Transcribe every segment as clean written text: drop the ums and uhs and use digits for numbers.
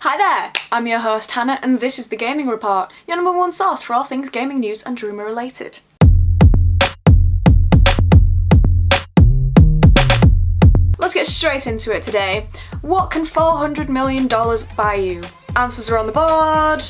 Hi there, I'm your host Hannah and this is The Gaming Report, your number one source for all things gaming news and rumour related. Let's get straight into it today. What can $400 million buy you? Answers are on the board.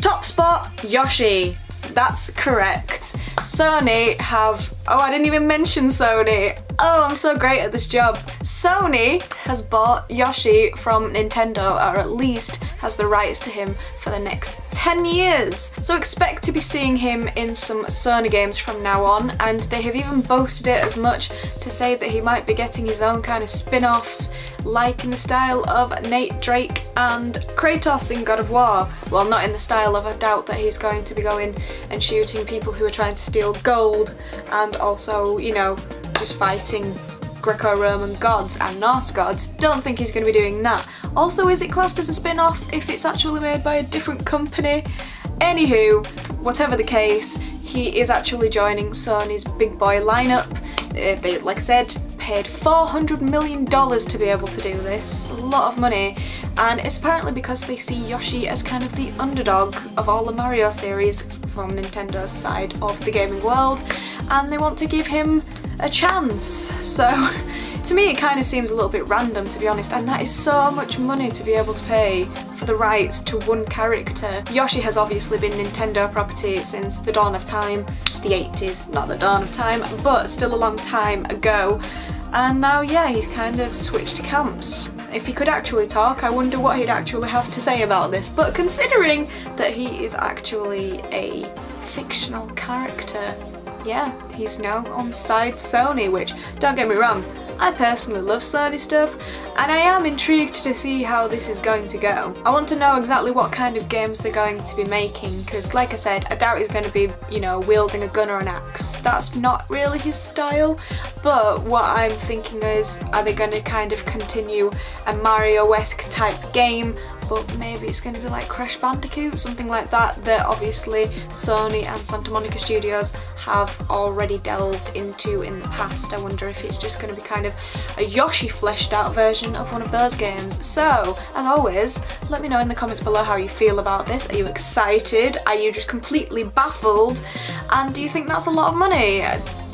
Top spot, Yoshi. That's correct. Sony have... Oh, I didn't even mention Sony. Oh, I'm so great at this job. Sony has bought Yoshi from Nintendo, or at least has the rights to him for the next 10 years. So expect to be seeing him in some Sony games from now on, and they have even boasted it as much to say that he might be getting his own kind of spin-offs, like in the style of Nate Drake and Kratos in God of War. Well, not in the style of, I doubt that he's going to be going and shooting people who are trying to steal gold, and also, you know, just fighting Greco-Roman gods and Norse gods. Don't think he's going to be doing that. Also, is it classed as a spin-off if it's actually made by a different company? Anywho, whatever the case, he is actually joining Sony's big boy lineup. They, like I said, paid $400 million to be able to do this. It's a lot of money, and it's apparently because they see Yoshi as kind of the underdog of all the Mario series from Nintendo's side of the gaming world, and they want to give him a chance. So to me it kind of seems a little bit random, to be honest, and that is so much money to be able to pay for the rights to one character. Yoshi has obviously been Nintendo property since the dawn of time, the 80s, not the dawn of time, but still a long time ago, and now yeah, he's kind of switched camps. If he could actually talk, I wonder what he'd actually have to say about this, but considering that he is actually a fictional character, yeah, he's now on side Sony, which, don't get me wrong, I personally love Sony stuff, and I am intrigued to see how this is going to go. I want to know exactly what kind of games they're going to be making, because like I said, I doubt he's going to be, you know, wielding a gun or an axe. That's not really his style, but what I'm thinking is, are they going to kind of continue a Mario-esque type game, but maybe it's going to be like Crash Bandicoot, something like that, that obviously Sony and Santa Monica Studios have already delved into in the past. I wonder if it's just going to be kind of a Yoshi fleshed out version of one of those games. So, as always, let me know in the comments below how you feel about this. Are you excited? Are you just completely baffled? And do you think that's a lot of money?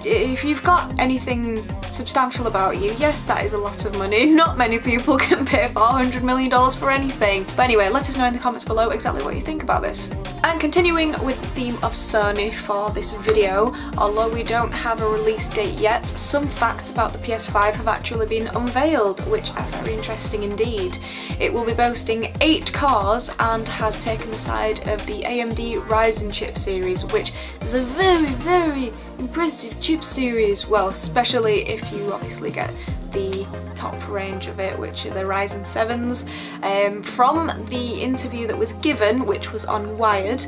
If you've got anything substantial about you, yes, that is a lot of money. Not many people can pay $400 million for anything. But anyway, let us know in the comments below exactly what you think about this. And continuing with the theme of Sony for this video, although we don't have a release date yet, some facts about the PS5 have actually been unveiled, which are very interesting indeed. It will be boasting 8 cores and has taken the side of the AMD Ryzen chip series, which is a very impressive chip series, well, especially if you obviously get the top range of it, which are the Ryzen 7s. From the interview that was given, which was on Wired,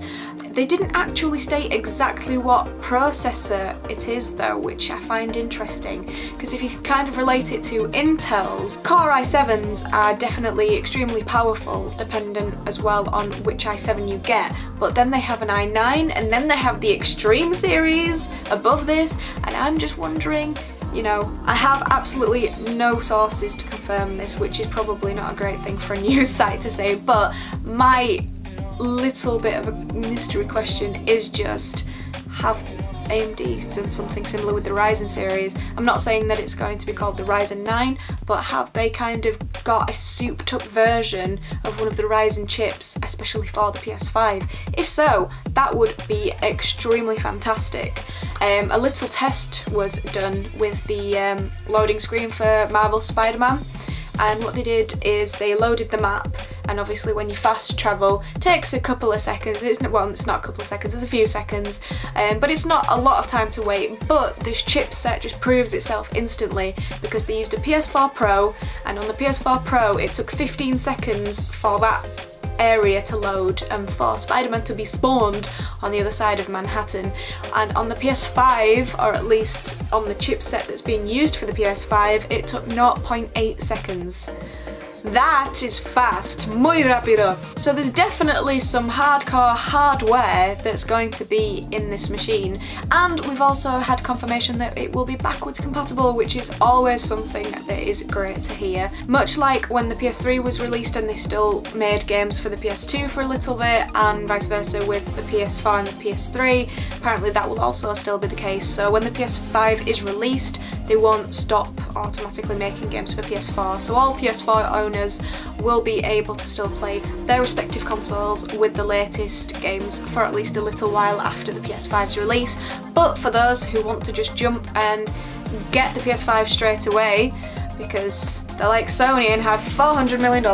they didn't actually state exactly what processor it is though, which I find interesting, because if you kind of relate it to Intel's, Core i7s are definitely extremely powerful, dependent as well on which i7 you get, but then they have an i9 and then they have the Extreme series above this, and I'm just wondering, you know, I have absolutely no sources to confirm this, which is probably not a great thing for a news site to say, but my little bit of a mystery question is just, have AMD done something similar with the Ryzen series? I'm not saying that it's going to be called the Ryzen 9, but have they kind of got a souped up version of one of the Ryzen chips, especially for the PS5? If so, that would be extremely fantastic. A little test was done with the loading screen for Marvel's Spider-Man, and what they did is they loaded the map, and obviously when you fast travel it takes a couple of seconds. It's not a couple of seconds, it's a few seconds, but it's not a lot of time to wait, but this chipset just proves itself instantly because they used a PS4 Pro, and on the PS4 Pro it took 15 seconds for that area to load and for Spider-Man to be spawned on the other side of Manhattan. And on the PS5, or at least on the chipset that's being used for the PS5, it took 0.8 seconds. That is fast, muy rápido. So there's definitely some hardcore hardware that's going to be in this machine, and we've also had confirmation that it will be backwards compatible, which is always something that is great to hear. Much like when the PS3 was released and they still made games for the PS2 for a little bit, and vice versa with the PS4 and the PS3, apparently that will also still be the case. So when the PS5 is released, they won't stop automatically making games for PS4. So all PS4 owners will be able to still play their respective consoles with the latest games for at least a little while after the PS5's release. But for those who want to just jump and get the PS5 straight away, because they're like Sony and have $400 million,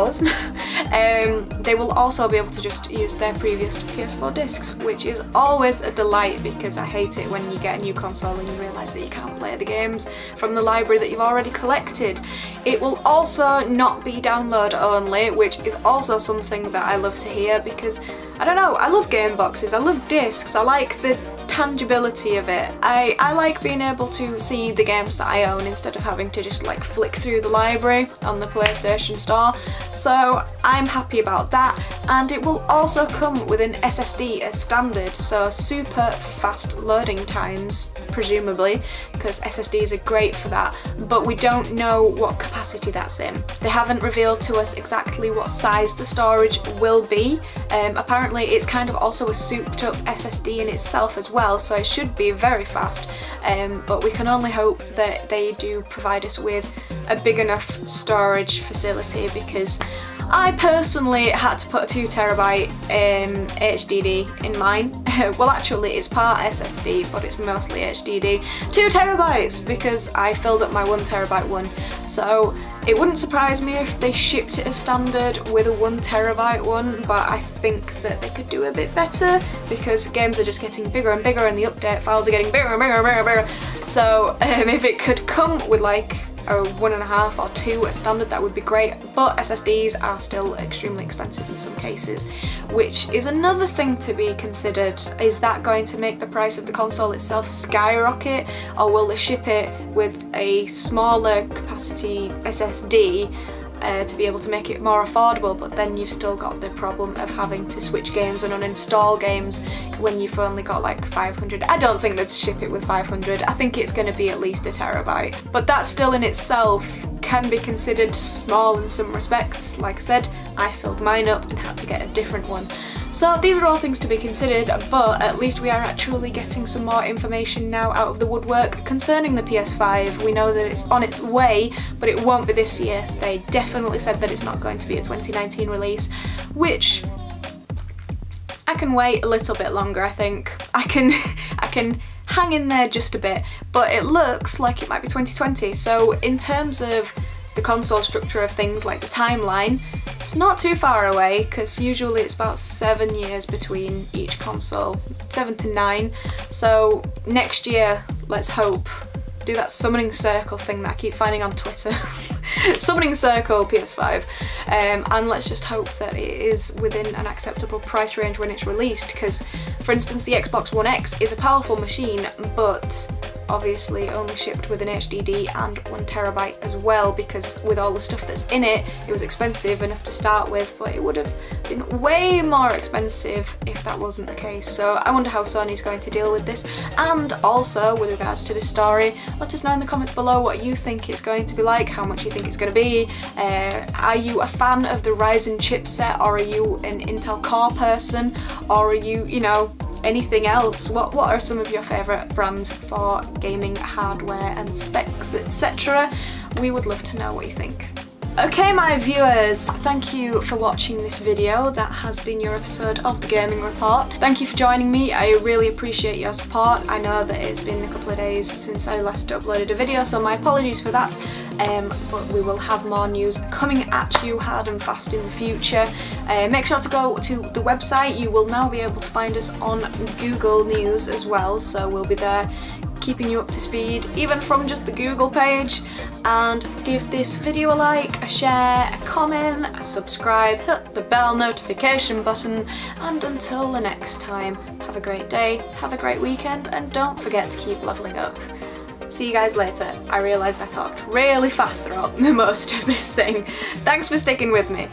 they will also be able to just use their previous PS4 discs, which is always a delight, because I hate it when you get a new console and you realise that you can't play the games from the library that you've already collected. It will also not be download only, which is also something that I love to hear, because I don't know, I love game boxes, I love discs, I like the tangibility of it. I like being able to see the games that I own instead of having to just like flick through the library on the PlayStation Store. So I'm happy about that, and it will also come with an SSD as standard, so super fast loading times, presumably, because SSDs are great for that, but we don't know what capacity that's in. They haven't revealed to us exactly what size the storage will be. Apparently it's kind of also a souped up SSD in itself as well, so it should be very fast, but we can only hope that they do provide us with a big enough storage facility, because I personally had to put a 2TB HDD in mine. Well, actually it's part SSD, but it's mostly HDD. 2TB, because I filled up my 1TB one. So it wouldn't surprise me if they shipped it as standard with a 1TB one, but I think that they could do a bit better, because games are just getting bigger and bigger and the update files are getting bigger and bigger and bigger and bigger. So if it could come with like a 1.5 or 2 as standard, that would be great, but SSDs are still extremely expensive in some cases, which is another thing to be considered. Is that going to make the price of the console itself skyrocket, or will they ship it with a smaller capacity SSD to be able to make it more affordable, but then you've still got the problem of having to switch games and uninstall games when you've only got like 500. I don't think they'd ship it with 500, I think it's going to be at least 1TB, but that still in itself can be considered small in some respects. Like I said, I filled mine up and had to get a different one. So these are all things to be considered, but at least we are actually getting some more information now out of the woodwork concerning the PS5. We know that it's on its way, but it won't be this year. They definitely said that it's not going to be a 2019 release, which I can wait a little bit longer, I think. I can hang in there just a bit, but it looks like it might be 2020, so in terms of the console structure of things, like the timeline, it's not too far away, because usually it's about 7 years between each console, 7 to 9, so next year, let's hope, do that summoning circle thing that I keep finding on Twitter. Summoning circle PS5, and let's just hope that it is within an acceptable price range when it's released, because for instance the Xbox One X is a powerful machine, but obviously only shipped with an HDD and 1TB as well, because with all the stuff that's in it, it was expensive enough to start with, but it would have been way more expensive if that wasn't the case. So I wonder how Sony's going to deal with this. And also, with regards to this story, let us know in the comments below what you think it's going to be like, how much you think it's going to be. Are you a fan of the Ryzen chipset, or are you an Intel Core person, or are you, anything else? What are some of your favourite brands for gaming hardware and specs, etc.? We would love to know what you think. Okay, my viewers, thank you for watching this video. That has been your episode of the Gaming Report. Thank you for joining me. I really appreciate your support. I know that it's been a couple of days since I last uploaded a video, so my apologies for that. But we will have more news coming at you hard and fast in the future. Make sure to go to the website. You will now be able to find us on Google News as well, so we'll be there keeping you up to speed, even from just the Google page. And give this video a like, a share, a comment, a subscribe, hit the bell notification button, and until the next time, have a great day, have a great weekend, and don't forget to keep leveling up. See you guys later. I realised I talked really fast throughout the most of this thing. Thanks for sticking with me.